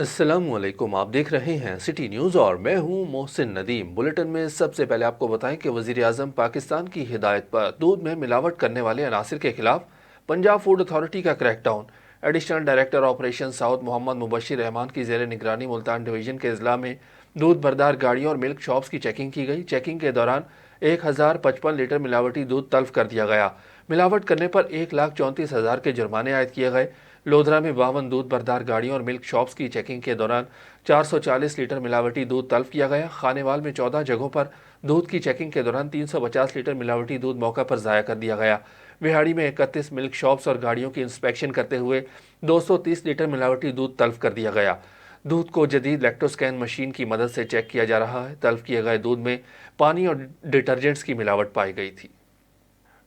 अस्सलाम वालेकुम। आप देख रहे हैं सिटी न्यूज़ और मैं हूं मोहसिन नदीम। बुलेटिन में सबसे पहले आपको बताएं कि वज़ीर आज़म पाकिस्तान की हिदायत पर दूध में मिलावट करने वाले अनासिर के खिलाफ पंजाब फूड अथॉरिटी का crackdown. Additional director operation south Mohammad Mubashir Rehman की ज़ेर निगरानी मुल्तान डिवीज़न के अजला में दूध बरदार गाड़ियों और मिल्क शॉप्स की चेकिंग की गई। चेकिंग के दौरान 1055 लीटर मिलावटी दूध तल्फ कर दिया गया। मिलावट करने पर 1,34,000 के जुर्माने आयद किए गए। लोधरा में 52 दूध बरदार गाड़ियों और मिल्क शॉप्स की चेकिंग के दौरान 440 लीटर मिलावटी दूध तल्फ किया गया। खानेवाल में 14 जगहों पर दूध की चेकिंग के दौरान 350 लीटर मिलावटी दूध मौका पर ज़ाया कर दिया गया। विहाड़ी में 31 मिल्क शॉप्स और गाड़ियों की इंस्पेक्शन करते हुए 230 लीटर मिलावटी दूध तल्फ कर दिया गया। दूध को जदीद लैक्टोस्कैन मशीन की मदद से चेक किया जा रहा है। तल्फ किए गए दूध में पानी और डिटर्जेंट्स की मिलावट पाई गई थी।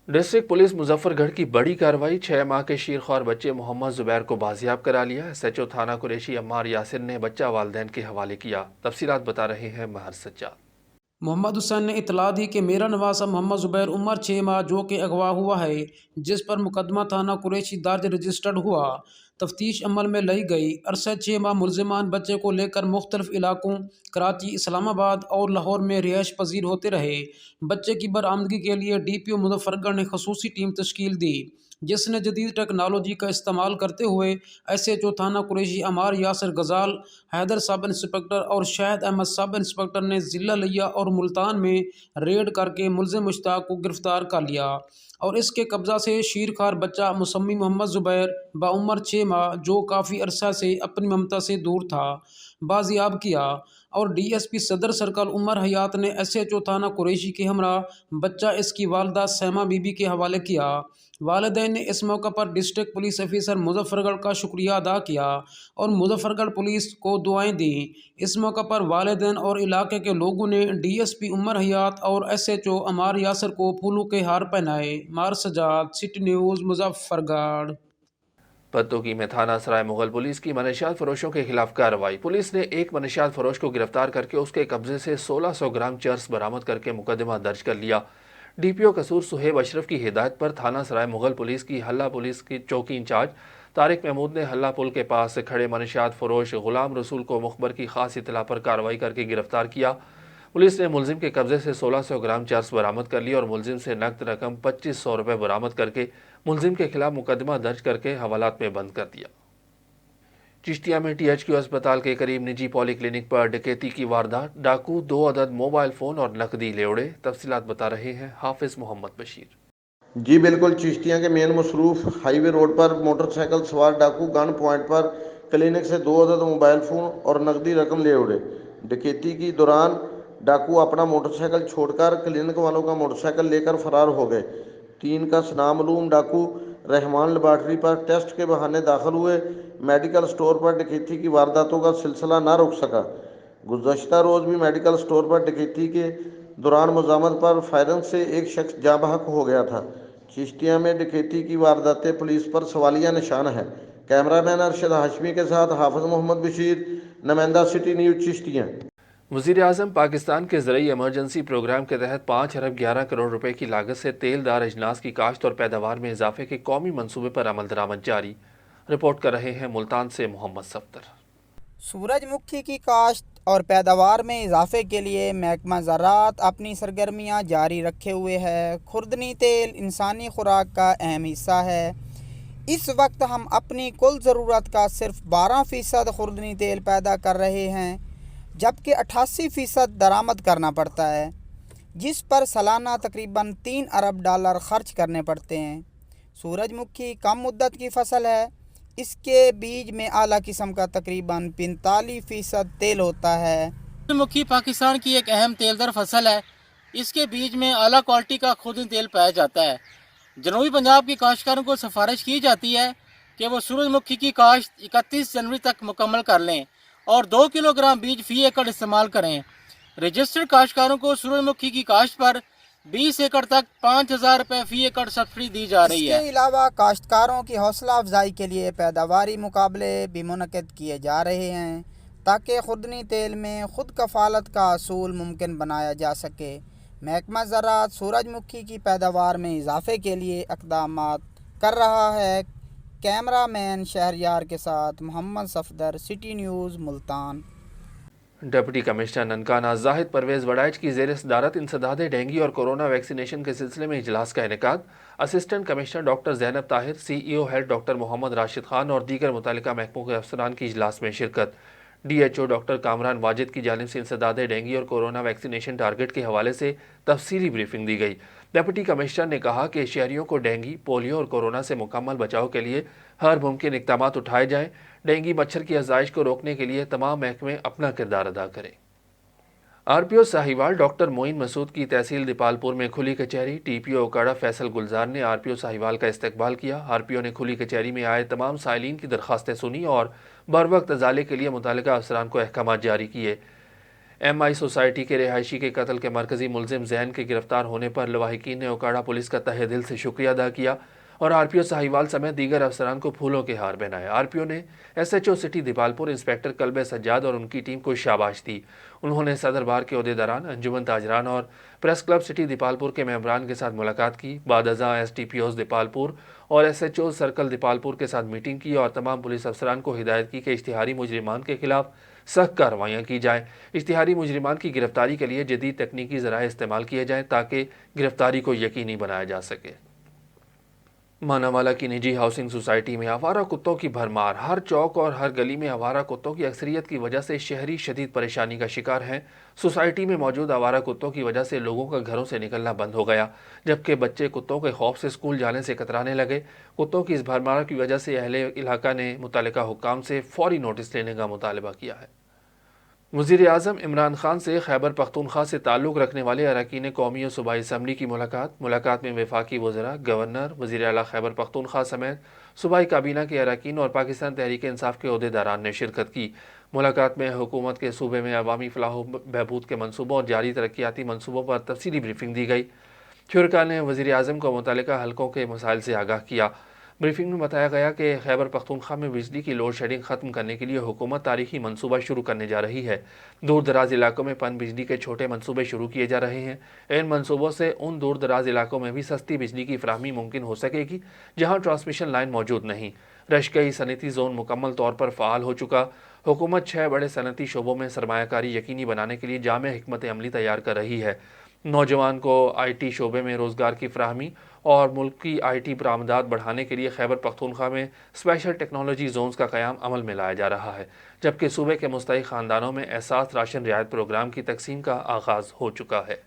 डिस्ट्रिक्ट पुलिस मुजफ्फरगढ़ की बड़ी कार्रवाई। 6 माह के शीरख्वार बच्चे मोहम्मद जुबैर को बाजियाब करा लिया। एसएचओ थाना कुरैशी अम्मार यासिर ने बच्चा वालिदैन के हवाले किया। तफसीलात बता रहे हैं महर सज्जाद। मोहम्मद हुसैन ने इतला दी कि मेरा नवासा मोहम्मद जुबैर उम्र 6 माह जो कि अगवा हुआ है, जिस पर मुकदमा थाना कुरैशी दर्ज रजिस्टर्ड हुआ, तफ्तीश अमल में लाई गई। अरसा 6 माह मुलजिमान बच्चे को लेकर मुख्तलिफ इलाकों कराची, इस्लामाबाद और लाहौर में रिहाइश पजीर होते रहे। बच्चे की बरामदगी के लिए DPO मुजफ्फरगढ़ ने खसूसी टीम तश्कील दी, जिसने जदीद टेक्नोलॉजी का इस्तेमाल करते हुए SHO थाना कुरैशी अमार यासिर गजाल, हैदर सब इंस्पेक्टर और शाहिद अहमद सब इंस्पेक्टर ने ज़िला लिया और मुल्तान में रेड करके मुलजिम मुश्ताक को गिरफ्तार कर लिया और इसके कब्जा से शीरखार बच्चा मुसम्मी मोहम्मद जुबैर बाउम्र 6 माह जो काफ़ी अरसा से अपनी ममता से दूर था, बाजियाब किया। और DSP सदर सर्कल उमर हयात ने SHO थाना कुरैशी के हमरा बच्चा इसकी वालदा सैमा बीबी के हवाले किया। वालिदैन ने इस मौका पर डिस्ट्रिक्ट पुलिस ऑफिसर मुजफ्फरगढ़ का शुक्रिया अदा किया और मुजफ्फरगढ़ पुलिस को दुआएं दी। इस मौका पर वालिदैन और इलाके के लोगों ने DSP उमर हयात और SHO अमार यासर को फूलों के हार पहनाए। मार सजाद, सिटी न्यूज़, मुजफ्फरगढ़। पत्तोकी में थाना सराय मुगल पुलिस की मनशियात फरोशों के खिलाफ कार्रवाई। पुलिस ने एक मनशियात फरोश को गिरफ्तार करके उसके कब्जे से 1600 ग्राम चर्स बरामद करके मुकदमा दर्ज कर लिया। DPO कसूर सुहेब अशरफ की हिदायत पर थाना सराय मुगल पुलिस की हल्ला पुलिस की चौकी इंचार्ज तारिक महमूद ने हल्ला पुल के पास खड़े मनशियात फरोश गुलाम रसूल को मुखबर की खास इतला पर कार्रवाई करके गिरफ्तार किया। पुलिस ने मुलजिम के कब्जे से 1600 ग्राम चर्स बरामद कर ली और मुलजिम से नकद रकम 2500 रुपये बरामद करके मुलजिम के खिलाफ मुकदमा दर्ज करके हवालात में बंद कर दिया। चिश्तिया में THQ अस्पताल के करीब निजी पॉलीक्लिनिक पर डकैती की वारदात। डाकू 2 अदद मोबाइल फ़ोन और नकदी ले उड़े। तफसीलात बता रहे हैं हाफिज मोहम्मद बशीर। जी बिल्कुल, चिश्तिया के मेन मसरूफ हाईवे रोड पर मोटरसाइकिल सवार डाकू गन पॉइंट पर क्लिनिक से 2 अदद मोबाइल फ़ोन और नकदी रकम ले उड़े। डकैती के दौरान डाकू अपना मोटरसाइकिल छोड़कर क्लिनिक वालों का मोटरसाइकिल लेकर फरार हो गए। 3 का नामालूम डाकू रहमान लेबार्ट्री पर टेस्ट के बहाने दाखिल हुए। मेडिकल स्टोर पर डकैती की वारदातों का सिलसिला न रुक सका। गुज़श्ता रोज़ भी मेडिकल स्टोर पर डकैती के दौरान मज़ामत पर फायरिंग से एक शख्स जाँ बहक हो गया था। चिश्तिया में डकैती की वारदातें पुलिस पर सवालिया निशान है। कैमरामैन अरशद हाशमी के साथ हाफिज मोहम्मद बशीर, नुमाइंदा सिटी न्यूज़ चिश्तिया। वज़ीर आज़म पाकिस्तान के ज़रिए इमरजेंसी प्रोग्राम के तहत 5 अरब 11 करोड़ रुपए की लागत से तेलदार अजनास की काश्त और पैदावार में इजाफे के कौमी मनसूबे पर अमल दरामद जारी। रिपोर्ट कर रहे हैं मुल्तान से मोहम्मद सफ्तर। सूरजमुखी की काश्त और पैदावार में इजाफे के लिए महकमा ज़राअत अपनी सरगर्मियां जारी रखे हुए है। खुर्दनी तेल इंसानी खुराक का अहम हिस्सा है। इस वक्त हम अपनी कुल ज़रूरत का सिर्फ 12% खुर्दनी तेल पैदा कर रहे हैं, जबकि 88% दरामद करना पड़ता है, जिस पर सालाना तकरीबन $3 अरब खर्च करने पड़ते हैं। सूरजमुखी कम मुद्दत की फसल है। इसके बीज में आला किस्म का तकरीबन 45% तेल होता है। सूरजमुखी पाकिस्तान की एक अहम तेलदार फसल है। इसके बीज में आला क्वालिटी का खुर्दनी तेल पाया जाता है। जनूबी पंजाब के काश्तकारों को सिफारिश की जाती है कि वो सूरजमुखी की काश्त 31 जनवरी तक मुकम्मल कर लें और 2 किलोग्राम बीज फी एकड़ इस्तेमाल करें। रजिस्टर्ड काश्तकारों को सूरजमुखी की काश्त पर 20 एकड़ तक 5,000 रुपये फी एकड़ सब्सिडी दी जा रही है। इसके अलावा काश्तकारों की हौसला अफजाई के लिए पैदावारी मुकाबले भी मुनक़िद किए जा रहे हैं, ताकि खुर्दनी तेल में खुद कफ़ालत का असूल मुमकिन बनाया जा सके। महकमा ज़राअत सूरजमुखी की पैदावार में इजाफे के लिए इक़दामात कर रहा है। कैमरा मैन शहरयार के साथ Mohammad Safdar, city news Multan. Deputy commissioner Nankana Zahid Parvez Waraich की ज़ेर सदारत इंसदाद डेंगू और कोरोना वैक्सीनेशन के सिलसिले में इजलास का इनेकाद। Assistant commissioner doctor Zainab Tahir, CEO head doctor Mohammad Rashid Khan और दीगर मुतल्लिका महकमों के अफसरान की इजलास में शिरकत। DHO डॉक्टर कामरान वाजिद की जानिब से इंसदाद डेंगू और कोरोना वैक्सीनेशन टारगेट के हवाले से तफसीली ब्रीफिंग दी गई। डिप्टी कमिश्नर ने कहा कि शहरियों को डेंगू, पोलियो और कोरोना से मुकम्मल बचाव के लिए हर मुमकिन इक़दाम उठाए जाएँ। डेंगू मच्छर की अफजाइश को रोकने के लिए तमाम महकमे अपना किरदार अदा करें। RPO साहिवाल डॉक्टर मोइन मसूद की तहसील दीपालपुर में खुली कचहरी। TPO ओकाड़ा फैसल गुलजार ने RPO साहिवाल का इस्तकबाल किया। RPO ने खुली कचहरी में आए तमाम साइलिन की दरख्वास्तें सुनी और बरवक्त अजाले के लिए मुतल्लिका अफसरान को अहकाम जारी किए। MI सोसाइटी के रिहायशी के कत्ल के मरकजी मुलजिम जैन के गिरफ्तार होने पर लवाहिकीन ने ओकाड़ा पुलिस का तहे दिल से शुक्रिया अदा किया और RPO साहिवाल समेत दीगर अफसरान को फूलों के हार पहनाए। RPO ने SHO city Dipalpur inspector Kalbe Sajjad और उनकी टीम को शाबाश दी। उन्होंने सदर बार के अहदेदारान, अंजुमन ताजरान और प्रेस क्लब सिटी दीपालपुर के मेंबरान के साथ मुलाकात की। बादअज़ा SDPOs दीपालपुर और SHO सर्कल दीपालपुर के साथ मीटिंग की और तमाम पुलिस अफसरान को हिदायत की कि इश्तिहारी मुजरिमान के खिलाफ सख्त कार्रवाइयाँ की जाएँ। इश्तिहारी मुजरिमान की गिरफ्तारी के लिए जदीद तकनीकी ज़राए इस्तेमाल किए जाएँ ताकि गिरफ्तारी को यकीनी बनाया जा सके। मानावाला की निजी हाउसिंग सोसाइटी में आवारा कुत्तों की भरमार। हर चौक और हर गली में आवारा कुत्तों की अक्सरियत की वजह से शहरी शदीद परेशानी का शिकार हैं। सोसाइटी में मौजूद आवारा कुत्तों की वजह से लोगों का घरों से निकलना बंद हो गया, जबकि बच्चे कुत्तों के खौफ से स्कूल जाने से कतराने लगे। कुत्तों की इस भरमार की वजह से अहले इलाका ने मुतल्लिका हुक्काम से फौरी नोटिस लेने का मुतालबा किया है। वज़ीर आज़म इमरान खान से खैबर पख्तूनख्वा से ताल्लुक़ रखने वाले अरकान कौमी और सूबाई असम्बली की मुलाकात में वफाकी वज़रा, गवर्नर, वज़ीर आला खैबर पख्तूनख्वा समेत सूबाई काबीना के अरकान और पाकिस्तान तहरीक इंसाफ के अहदेदारान ने शिरकत की। मुलाकात में हुकूमत के सूबे में अवामी फलाह बहबूद के मनसूबों और जारी तरक्याती मनसूबों पर तफसीली ब्रीफिंग दी गई। शुरका ने वज़ीर आज़म को मुतल्लिका हलकों के मसाइल से आगाह किया। ब्रीफिंग में बताया गया कि खैबर पख्तूनख्वा में बिजली की लोड शेडिंग ख़त्म करने के लिए हुकूमत तारीखी मनसूबा शुरू करने जा रही है। दूर दराज इलाकों में पन बिजली के छोटे मनसूबे शुरू किए जा रहे हैं। इन मनसूबों से उन दूर दराज इलाकों में भी सस्ती बिजली की फराहमी मुमकिन हो सकेगी जहाँ ट्रांसमिशन लाइन मौजूद नहीं। रशकई सनती जोन मुकम्मल तौर पर फ़ाल हो चुका। हुकूमत 6 बड़े सनती शोबों में सरमायाकारी यकीनी बनाने के लिए जामे हिकमत अमली तैयार कर रही है। नौजवान को IT शोबे में रोज़गार की फराहमी और मुल्क की IT बरामदात बढ़ाने के लिए खैबर पख्तूनख्वा में स्पेशल टेक्नोलॉजी जोन्स का क़याम अमल में लाया जा रहा है, जबकि सूबे के मुस्तहिक़ ख़ानदानों में एहसास राशन रियायत प्रोग्राम की तकसीम का आगाज़ हो चुका है।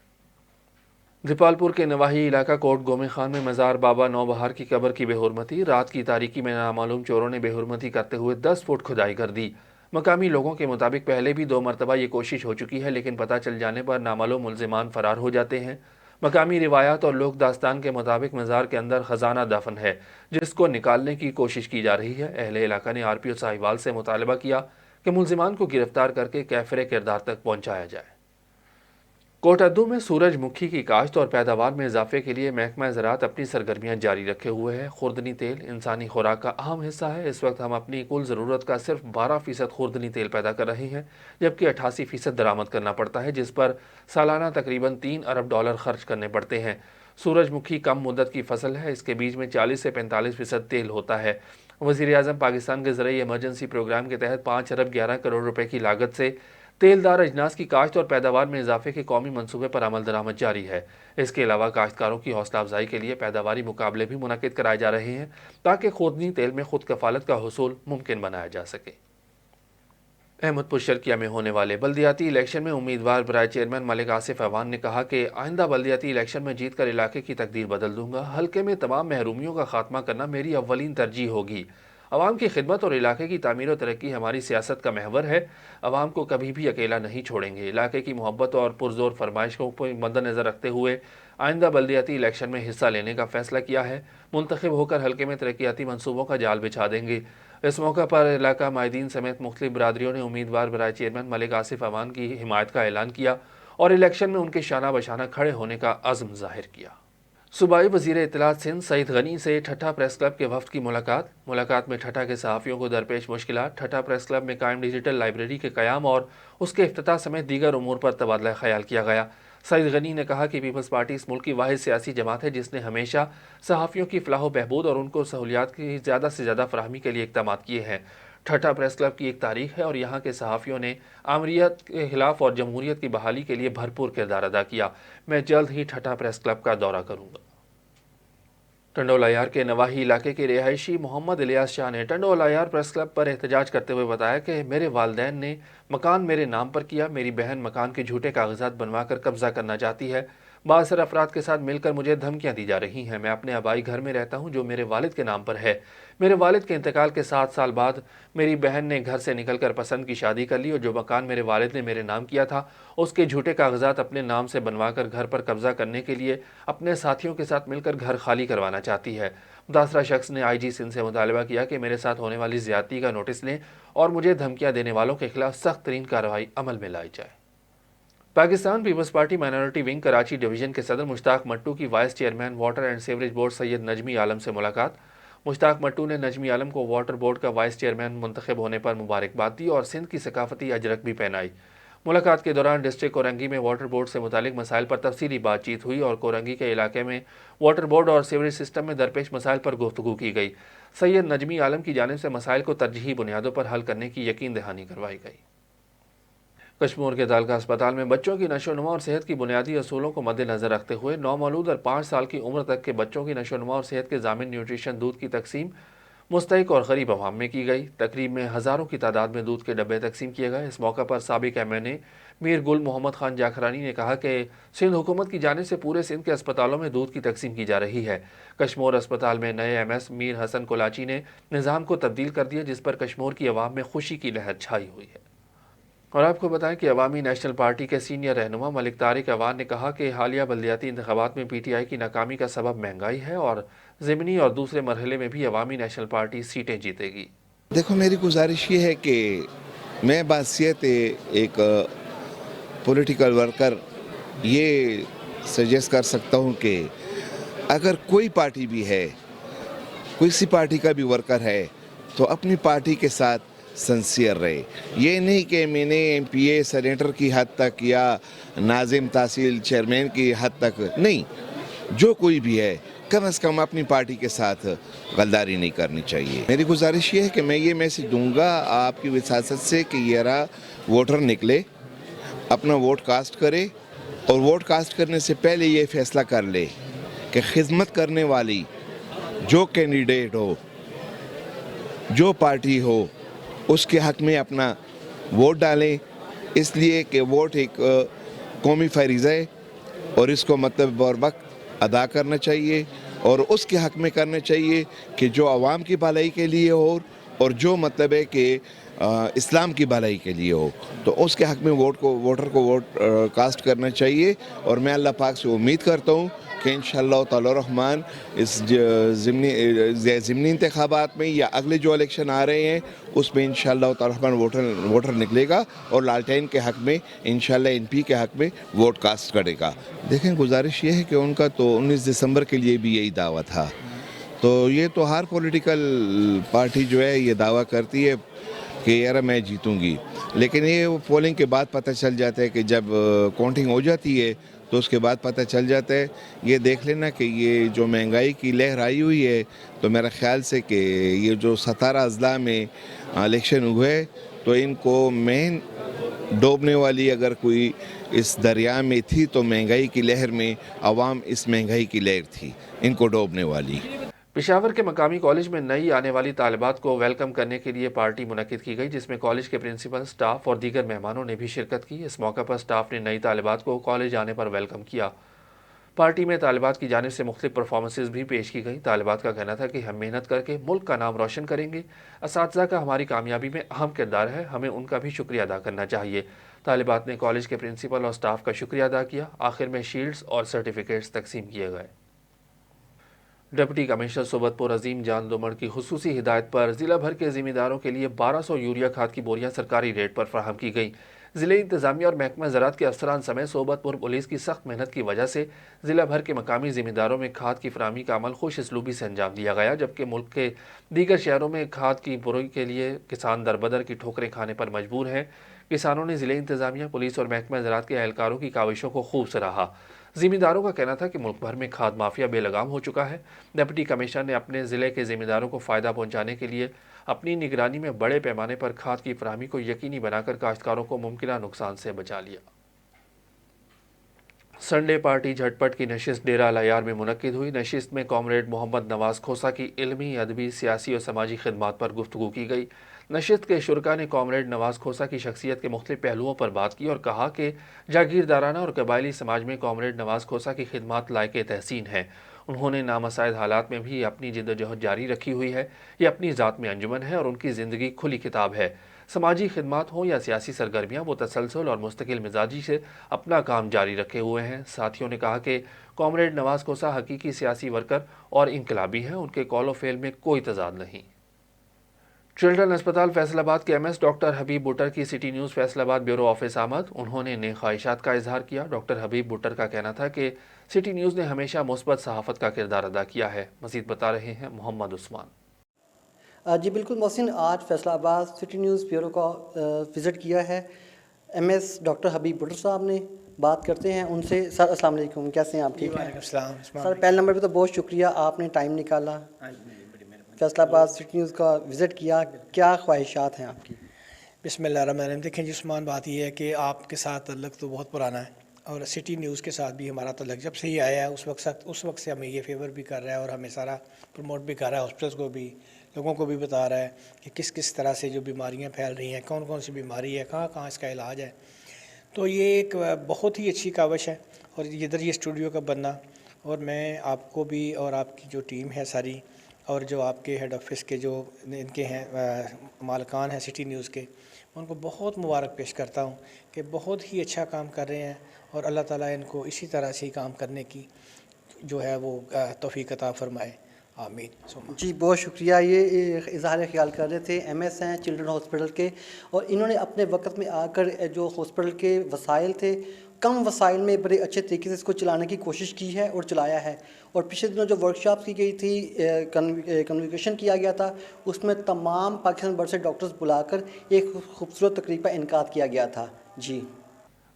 दीपालपुर के नवाही इलाका कोट गोमे खान में मज़ार बाबा नौबहार की कब्र की बेहुरमती। रात की तारीकी में नामालूम चोरों ने बेहुरमती करते हुए 10 फुट खुदाई कर दी। मकामी लोगों के मुताबिक पहले भी 2 मरतबा ये कोशिश हो चुकी है, लेकिन पता चल जाने पर नामालूम मुल्ज़िमान फ़रार हो जाते हैं। मकामी रिवायात और लोक दास्तान के मुताबिक मज़ार के अंदर ख़जाना दफन है, जिसको निकालने की कोशिश की जा रही है। अहले इलाका ने RPO साहिवाल से मुतालबा किया कि मुल्ज़िमान को गिरफ्तार करके कैफरे किरदार तक पहुँचाया जाए। कोटद्दू में सूरजमुखी की काश्त और पैदावार में इजाफे के लिए महकमा ज़राअत अपनी सरगर्मियाँ जारी रखे हुए है। खुर्दनी तेल इंसानी खुराक का अहम हिस्सा है। इस वक्त हम अपनी कुल ज़रूरत का सिर्फ 12% खुर्दनी तेल पैदा कर रहे हैं, जबकि 88% दरामद करना पड़ता है, जिस पर सालाना तकरीबन $3 अरब खर्च करने पड़ते हैं। सूरजमुखी कम मुद्दत की फसल है, इसके बीज में 40 से 45% तेल होता है। वज़ीर आज़म पाकिस्तान के ज़रिए इमरजेंसी प्रोग्राम के तहत 5 अरब 11 करोड़ रुपए की लागत से तेलदार अजनास की काश्त और पैदावार में इजाफे के कौमी मनसूबे पर अमल दरामद जारी है। इसके अलावा काश्तकारों की हौसला अफजाई के लिए पैदावारी मुकाबले भी मुनक़िद कराए जा रहे हैं, ताकि खुर्दनी तेल में खुद कफालत का हुसूल मुमकिन बनाया जा सके। अहमदपुर शर्किया में होने वाले बल्दियाती इलेक्शन में उम्मीदवार बराए चेयरमैन मलिक आसिफ अवान ने कहा कि आइंदा बल्दियाती इलेक्शन में जीत कर इलाके की तकदीर बदल दूंगा। हल्के में तमाम महरूमियों का खात्मा करना मेरी अव्वलीन तरजीह होगी। अवाम की खिदमत और इलाके की तामीर और तरक्की हमारी सियासत का महवर है। अवाम को कभी भी अकेला नहीं छोड़ेंगे। इलाके की मोहब्बत और पुरजोर फरमाइशों को मद्देनज़र रखते हुए आइंदा बल्दियाती इलेक्शन में हिस्सा लेने का फैसला किया है। मुंतखब होकर हल्के में तरक्याती मनसूबों का जाल बिछा देंगे। इस मौका पर इलाका माहिदीन समेत मुख्तलिफ बरादरियों ने उम्मीदवार बराए चेयरमैन मलिक आसिफ अवान की हिमायत का ऐलान किया और इलेक्शन में उनके शाना बशाना खड़े होने का अज़्म ज़ाहिर किया। सूबाई वज़ीर इत्तलात सिंध सईद गनी से ठट्ठा प्रेस क्लब के वफ्द की मुलाकात में ठट्ठा के सहाफ़ियों को दरपेश मुश्किलात, ठट्ठा प्रेस क्लब में कायम डिजिटल लाइब्रेरी के क़याम और उसके इफ्तिताह समेत दीगर उमूर पर तबादला ख्याल किया गया। सईद गनी ने कहा कि पीपल्स पार्टी इस मुल्क की वाहिद सियासी जमात है जिसने हमेशा सहाफ़ियों की फ़लाह व बहबूद और उनको सहूलियात की ज़्यादा से ज़्यादा फराहमी के लिए इक़दाम किए हैं। ठट्ठा प्रेस क्लब की एक तारीख है और यहाँ के सहाफ़ियों ने आमरीत के खिलाफ और जमहूरियत की बहाली के लिए भरपूर किरदार अदा किया। मैं जल्द ही ठट्ठा प्रेस क्लब का दौरा करूँगा। टंडोलायार के नवाही इलाके के रिहायशी मोहम्मद इलियास शाह ने टंडोलायार प्रेस क्लब पर एहतजाज करते हुए बताया कि मेरे वालिदैन ने मकान मेरे नाम पर किया, मेरी बहन मकान के झूठे कागजात बनवाकर कब्जा करना चाहती है, बासर अफराद के साथ मिलकर मुझे धमकियां दी जा रही हैं। मैं अपने आबाई घर में रहता हूं जो मेरे वालिद के नाम पर है। मेरे वालिद के इंतकाल के 7 साल बाद मेरी बहन ने घर से निकलकर पसंद की शादी कर ली और जो मकान मेरे वालिद ने मेरे नाम किया था उसके झूठे कागजात अपने नाम से बनवाकर घर पर कब्जा करने के लिए अपने साथियों के साथ मिलकर घर खाली करवाना चाहती है। मुतासरा शख्स ने IG सिंध से मुतालबा किया कि मेरे साथ होने वाली ज्यादती का नोटिस लें और मुझे धमकियां देने वालों के खिलाफ सख्त तरीन कार्रवाई अमल में लाई जाए। Pakistan peoples party minority wing Karachi division के सदर मुश्ताक मट्टू की vice chairman water and sewerage board Syed Najmi Alam से मुलाकात। मुश्ताक मट्टू ने नजमी आलम को वाटर बोर्ड का वाइस चेयरमैन मुंतखब होने पर मुबारकबाद दी और सिंध की सकाफती अजरक भी पहनाई। मुलाकात के दौरान डिस्ट्रिक्ट कोरंगी में वाटर बोर्ड से मुतालिक मसाइल पर तफसीली बातचीत हुई और कोरंगी के इलाके में वाटर बोर्ड और सीवरेज सिस्टम में दरपेश मसाइल पर गुफ्तगू की गई। सैयद नजमी आलम की जानिब से मसाइल को तरजीही बुनियादों पर हल करने की यकीन दहानी करवाई गई। कश्मीर के दालका अस्पताल में बच्चों की नशोनुमा और सेहत की बुनियादी असूलों को मद्देनजर रखते हुए नौमौलूद और 5 साल की उम्र तक के बच्चों की नशोनुमा और सेहत के ज़ामिन न्यूट्रिशन दूध की तकसीम मुस्तहिक और गरीब अवाम में की गई। तकरीब में हज़ारों की तादाद में दूध के डब्बे तकसीम किए गए। इस मौका पर साबिक MNA मीर गुल मोहम्मद खान जाखरानी ने कहा कि सिंध हुकूमत की जानिब से पूरे सिंध के अस्पतालों में दूध की तकसीम की जा रही है। कश्मीर अस्पताल में नए MS मीर हसन कोलाची ने निज़ाम को तब्दील कर दिया जिस पर कश्मीर की अवाम में खुशी की लहर छाई हुई है। और आपको बताएं कि अवामी नेशनल पार्टी के सीनियर रहनुमा मलिक तारिक अवान ने कहा कि हालिया बल्दियाती इंतखाबात में PTI की नाकामी का सबब महंगाई है और ज़िमनी और दूसरे मरहले में भी अवामी नेशनल पार्टी सीटें जीतेगी। देखो, मेरी गुजारिश ये है कि मैं बासियत एक पॉलिटिकल वर्कर ये सजेस्ट कर सकता हूँ कि अगर कोई पार्टी भी है, किसी पार्टी का भी वर्कर है, तो अपनी पार्टी के साथ सिंसियर रहे। ये नहीं कि मैंने MPA सेनेटर की हद तक या नाजिम तहसील चेयरमैन की हद तक नहीं, जो कोई भी है कम से कम अपनी पार्टी के साथ गद्दारी नहीं करनी चाहिए। मेरी गुजारिश ये है कि मैं ये मैसेज दूंगा आपकी विसासत से कि ये रहा वोटर निकले, अपना वोट कास्ट करे और वोट कास्ट करने से पहले ये फैसला कर ले कि खिदमत करने वाली जो कैंडिडेट हो, जो पार्टी हो, उसके हक़ में अपना वोट डालें, इसलिए कि वोट एक कौमी फरीज़ा है और इसको मतलब बरवक्त अदा करना चाहिए और उसके हक़ में करना चाहिए कि जो आवाम की भलाई के लिए हो और जो मतलब है कि इस्लाम की भलाई के लिए हो, तो उसके हक़ में वोटर को वोट कास्ट करना चाहिए। और मैं अल्लाह पाक से उम्मीद करता हूँ कि इंशाअल्लाह ताला रहमान इस ज़िमनी इंतखाबात में या अगले जो इलेक्शन आ रहे हैं उसमें इंशाअल्लाह ताला रहमान वोटर निकलेगा और लालटेन के हक़ में इंशाअल्लाह MP के हक़ में वोट कास्ट करेगा। देखें, गुजारिश ये है कि उनका तो 19 दिसंबर के लिए भी यही दावा था, तो ये तो हर पॉलिटिकल पार्टी जो है ये दावा करती है कि यार मैं जीतूंगी, लेकिन ये पोलिंग के बाद पता चल जाता है कि जब काउंटिंग हो जाती है तो उसके बाद पता चल जाता है। ये देख लेना कि ये जो महंगाई की लहर आई हुई है, तो मेरा ख्याल से कि ये जो 17 अजला में इलेक्शन हुए तो इनको मेन डूबने वाली अगर कोई इस दरिया में थी तो महंगाई की लहर में अवाम इस महंगाई की लहर थी इनको डूबने वाली। पेशावर के मकामी कॉलेज में नई आने वाली तालिबात को वेलकम करने के लिए पार्टी मुनक्किद की गई जिसमें कॉलेज के प्रिंसिपल, स्टाफ और दीगर मेहमानों ने भी शिरकत की। इस मौका पर स्टाफ ने नई तालिबात को कॉलेज आने पर वेलकम किया। पार्टी में तालिबात की जानिब से मुख्तलिफ परफॉर्मेंसेज भी पेश की गई। तालिबात का कहना था कि हम मेहनत करके मुल्क का नाम रोशन करेंगे। असातिज़ा का हमारी कामयाबी में अहम किरदार है, हमें उनका भी शुक्रिया अदा करना चाहिए। तालिबात ने कॉलेज के प्रिंसिपल और स्टाफ का शुक्रिया अदा किया। आखिर में शील्ड्स और सर्टिफिकेट्स तकसीम किए गए। डिप्टी कमिश्नर सोबतपुर अजीम जान लोमड़ की खुसूसी हिदायत पर जिला भर के जिम्मेदारों के लिए 1200 यूरिया खाद की बोरियां सरकारी रेट पर फराहम की गई। जिले इंतजामिया और महकमा ज़राअत के अफसरान समेत सोबतपुर पुलिस की सख्त मेहनत की वजह से जिला भर के मकामी जिम्मेदारों में खाद की फराहमी का अमल खुश इसलूबी से अंजाम दिया गया, जबकि मुल्क के दीगर शहरों में खाद की बोरी के लिए किसान दरबदर की ठोकरें खाने पर मजबूर हैं। किसानों ने जिले इंतजामिया, पुलिस और महकमा ज़राअत के एहलकारों की काविशों को खूब सराहा। जिम्मेदारों का कहना था कि मुल्क भर में खाद माफिया बेलगाम हो चुका है। डिप्टी कमिश्नर ने अपने ज़िले के जिम्मेदारों को फ़ायदा पहुंचाने के लिए अपनी निगरानी में बड़े पैमाने पर खाद की फराहमी को यकीनी बनाकर काश्तकारों को मुमकिन नुकसान से बचा लिया। संडे पार्टी झटपट की नशिस्त डेरा अल-अयार में मुनक्किद हुई। नशिस्त में कॉमरेड मोहम्मद नवाज खोसा की इल्मी, अदबी, सियासी और समाजी खिदमात पर गुफ्तगू की गई। नशिस्त के शुरका ने कॉमरेड नवाज खोसा की शख्सियत के मुख्तलिफ पहलुओं पर बात की और कहा कि जागीरदाराना और कबायली समाज में कॉमरेड नवाज खोसा की खिदमात लायक तहसीन है। उन्होंने नामसाइद हालात में भी अपनी जिद्दोजहद जारी रखी हुई है। ये अपनी ज़ात में अंजुमन है और उनकी ज़िंदगी खुली किताब है। समाजी खिदमात हो या सियासी सरगर्मियाँ, वो तसलसल और मुस्तकिल मिजाजी से अपना काम जारी रखे हुए हैं। साथियों ने कहा कि कॉमरेड नवाज खोसा हकीकी सियासी वर्कर और इनकलाबी हैं, उनके कौल व फेल में कोई तजाद नहीं। चिल्ड्रन अस्पताल फैसलाबाद के एमएस डॉक्टर हबीब बुटर की city news Faisalabad bureau office आमद। उन्होंने नेक ख्वाहिशात का इजहार किया। डॉक्टर हबीब बुटर का कहना था कि सिटी न्यूज़ ने हमेशा मुस्बत सहाफ़त का किरदार अदा किया है। मज़ीद बता रहे हैं मोहम्मद उस्मान। जी बिल्कुल मोहसिन, आज फैसलाबाद सिटी न्यूज़ ब्यूरो का विज़िट किया है एमएस डॉक्टर हबीब बुटर साहब ने। बात करते हैं उनसे। सर अस्सलाम वालेकुम, कैसे हैं आप? ठीक हैं सर। पहले नंबर पे तो बहुत शुक्रिया, आपने टाइम निकाला, फैसलाबाद सिटी न्यूज़ का विज़िट किया। क्या ख्वाहिशात हैं आपकी? बिस्मिल्लाहिर्रहमानिर्रहीम। देखें जी उस्मान, बात यह है कि आपके साथ तल्लुक़ तो बहुत पुराना है और सिटी न्यूज़ के साथ भी हमारा तल्लुक़ जब से ही आया है उस वक्त से हमें ये फेवर भी कर रहा है और हमें सारा प्रमोट भी कर रहा है। हॉस्पिटल्स को भी, लोगों को भी बता रहा है कि किस किस तरह से जो बीमारियाँ फैल रही हैं, कौन कौन सी बीमारी है, कहाँ कहाँ इसका इलाज है। तो ये एक बहुत ही अच्छी काविश है और इधर ये स्टूडियो का बनना, और मैं आपको भी और आपकी जो टीम है सारी और जो आपके हेड ऑफिस के जो इनके हैं मालकान हैं सिटी न्यूज़ के, उनको बहुत मुबारक पेश करता हूँ कि बहुत ही अच्छा काम कर रहे हैं और अल्लाह ताला इनको इसी तरह से ही काम करने की जो है वो तौफीक अता फरमाए। आमीन। जी बहुत शुक्रिया। ये इजहार ख्याल कर रहे थे एमएस हैं चिल्ड्रन हॉस्पिटल के, और इन्होंने अपने वक्त में आकर जो हॉस्पिटल के वसाइल थे, कम वसाइल में बड़े अच्छे तरीके से इसको चलाने की कोशिश की है और चलाया है। और पिछले दिनों जो वर्कशॉप की गई थी, कन्वोकेशन किया गया था, उसमें तमाम पाकिस्तान भर से डॉक्टर्स बुलाकर एक खूबसूरत तकरीब का इनकाद किया गया था। जी।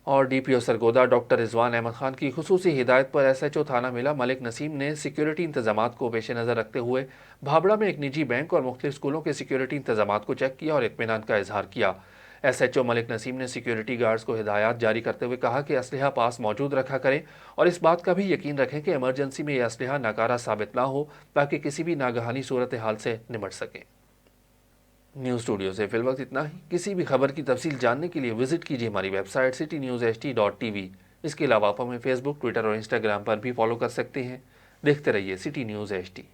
और डीपीओ सरगोदा डॉक्टर रिजवान अहमद खान की खुसूसी हिदायत पर एसएचओ थाना मिला मलिक नसीम ने सिक्योरिटी इंतजामात को पेश नज़र रखते हुए भाबड़ा में एक निजी बैंक और मुख्तलिफ स्कूलों के सिक्योरिटी इंतजामात को चेक किया और इत्मीनान का इजहार किया। एसएचओ मलिक नसीम ने सिक्योरिटी गार्ड्स को हिदायत जारी करते हुए कहा कि असलहा पास मौजूद रखा करें और इस बात का भी यकीन रखें कि इमरजेंसी में यह असलहा नाकारा साबित ना हो, ताकि किसी भी नागहानी सूरत हाल से निपट सकें। न्यूज़ स्टूडियो से फिल वक्त इतना ही। किसी भी खबर की तफसील जानने के लिए विजिट कीजिए हमारी वेबसाइट citynewsht.tv। इसके अलावा आप हमें फेसबुक, ट्विटर और इंस्टाग्राम पर भी फॉलो कर सकते हैं। देखते रहिए सिटी न्यूज़ HD।